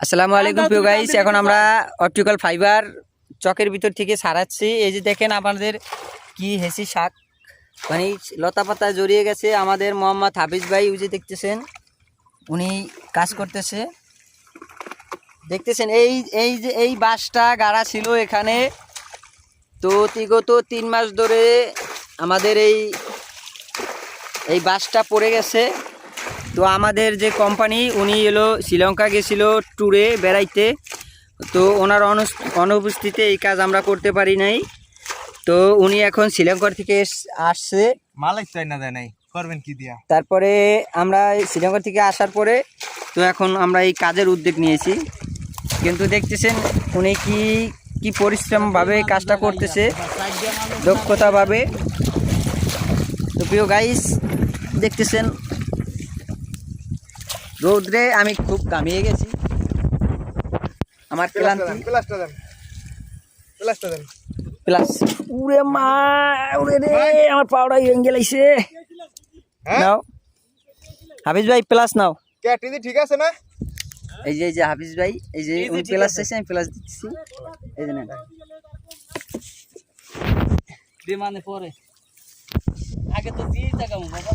আসসালামু আলাইকুম প্রিয় গাইস, এখন আমরা অপটিক্যাল ফাইবার চকের ভিতর থেকে ছাড়াচ্ছি। এই যে দেখেন আমাদের কি হেসি শাক, মানে লতা পাতা জড়িয়ে গেছে। আমাদের মোহাম্মদ হাফিজ ভাই ওই যে দেখতেছেন, উনি কাজ করতেছে। দেখতেছেন এই এই যে এই বাঁশটা গাড়া ছিল এখানে, তো বিগত 3 মাস ধরে আমাদের এই বাঁশটা পড়ে গেছে। তো আমাদের যে কোম্পানি উনি এলো শ্রীলঙ্কা গেছিল ট্যুরে বেড়াইতে, তো ওনার অনুপস্থিতিতে এই কাজ আমরা করতে পারি নাই। তো উনি এখন শ্রীলঙ্কার থেকে আসছে, মালিক চাই না দেয় নাই, করবেন কি দিয়া। তারপরে আমরা শ্রীলঙ্কা থেকে আসার পরে তো এখন আমরা এই কাজের উদ্যোগ নিয়েছি। কিন্তু দেখতেছেন উনি কি পরিশ্রমভাবে কাজটা করতেছে, দক্ষতাভাবে। তো প্রিয় গাইস দেখতেছেন রৌদ্রে আমি খুব ঘামিয়ে গেছি, আমার ক্লান্তি। প্লাস উড়ে মা উড়ে রে, আমার পাউডার এঙ্গেল আইছে। নাও হাফিজ ভাই প্লাস নাও। ক্যাটিজি ঠিক আছে না? এই যে হাফিজ ভাই, এই যে উনি প্লাস চাইছে, আমি প্লাস দিচ্ছি। এই যে নেন বিমানে পরে আগে তো দিয়ে টাকা বাবা।